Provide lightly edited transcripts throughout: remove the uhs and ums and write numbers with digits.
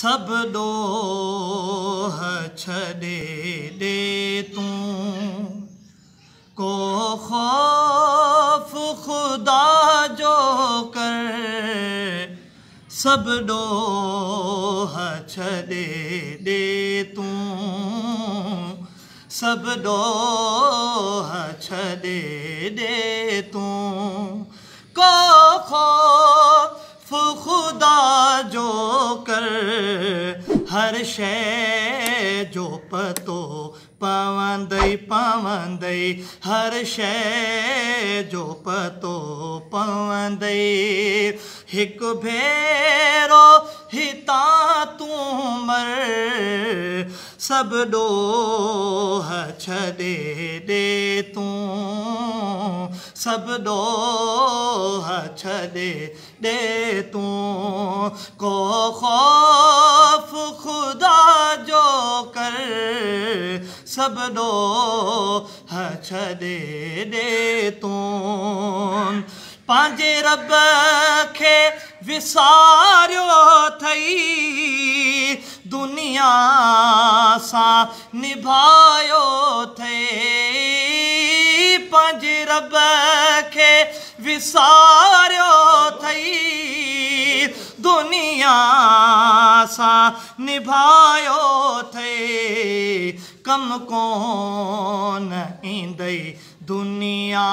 सब डोह छॾे दे तूं को खौफ खुदा जो कर। सब डोह छॾे दे तूं सब डोह छॾे दे तूं को खौफ खुदा जो कर। हर शइ जो पतो पवंदई पवंदई हर शइ जो पतो पवंदई। हिकु भेरो हितां तूं मर सब डोह छॾे दे तूं सब डोह छॾे दे तूं को खौफ खुदा जो कर। सब डोह छॾे दे तूं पंहिंजे रब खे विसारियो थई दुनिया सां निभायो थई। पंहिंजे रब खे विसारियो थई दुनिया सां निभायो थई। कम कोन ईंदई दुनिया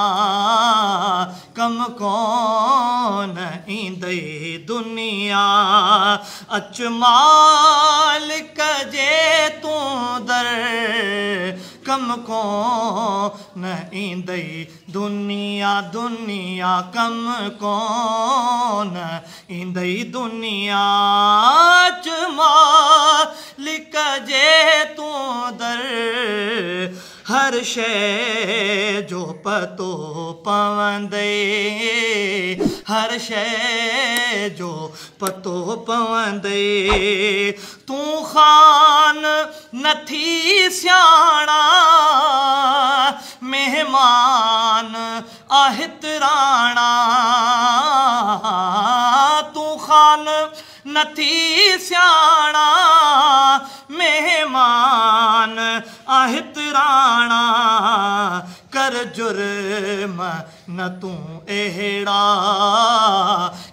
कम कोन ईंदई दुनिया। अच मालिक जे तूं दर कम कोन ईंदई दुनिया दुनिया कम कोन ईंदई दुनिया। अच मालिक जे तूं दर हर शइ जो पतो पवंदई हर शइ जो पतो पवंदई। तूं ख़ान नथी सियाणा मेहमान आहित राणा। तूं ख़ान नथी सियाणा मेहमान आहित राणा। कर जुर्म न तूं अहिड़ा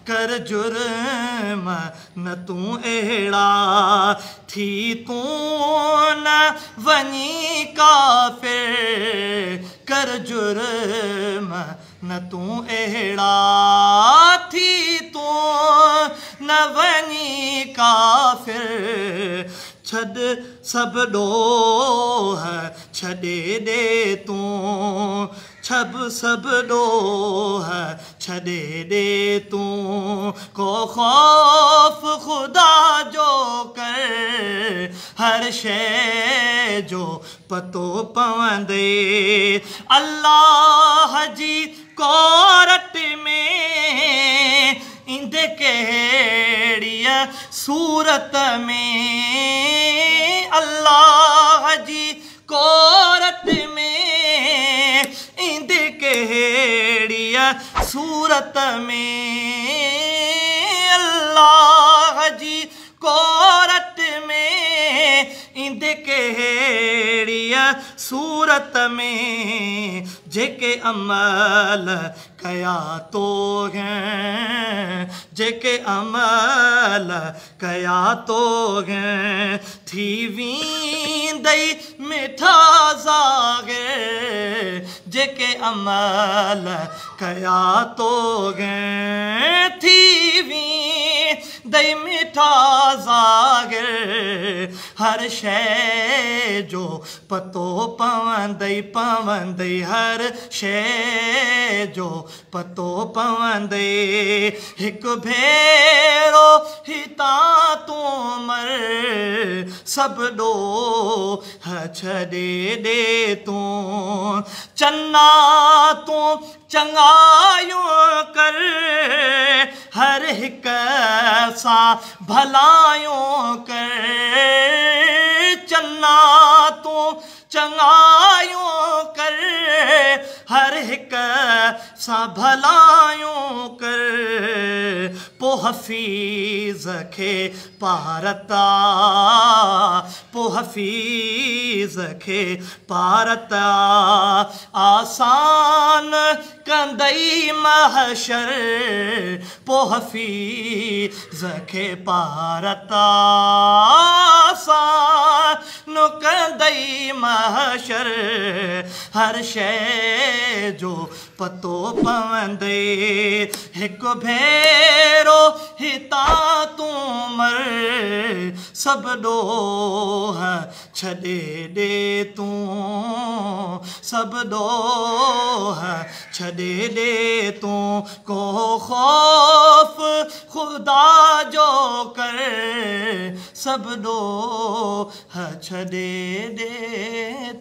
कर जुर्म न तूं अहिड़ा। थी तूं न वञी काफ़िर कर जुर्म न तूं अहिड़ा। थी तूं न वञी काफ़िर छॾ सब डोह छॾे दे तूं सब डोह छॾे दे तूं को खौफ खुदा जो कर। हर शइ जो पतो पवंदई अल्लाह जी कोरट में इंदे कहिड़ीअ सूरत में। अल्लाह जी कोरट में इंदे कहिड़ीअ सूरत में। अल्लाह जी कोरट में इंदे कहिड़ीअ सूरत में। जेके अमल कया तो हैं जेके अमल कया तो हैं थी वींदई मिठा ज़ागिर। जेके अमल कया तो हैं थी वींदई मिठा ज़ागिर। हर शइ जो पतो पवंदई पवंदई हर शइ जो पतो पवंदई। हिकु भेरो हितां तूं मर सब डोह छॾे दे तूं। चन्ना तूं चङायूं कर हर हिक सां भलायूं कर। चन्ना तूं चङायूं कर हर हिक सां भलायूं कर पो हफ़ीज़ खे पारता पो हफ़ीज़ खे पारता आसान कंदई महशर पो हफ़ीज़ खे पारता आसान कंदई महशर हर शइ जो पतो पवंदे हिकु भेरो हितां तूं मर सभु ॾोह छॾे ॾे तूं सभु ॾोह छॾे ॾे तूं को ख़ौफ़ ख़ुदा जो कर सभु ॾोह छॾे ॾे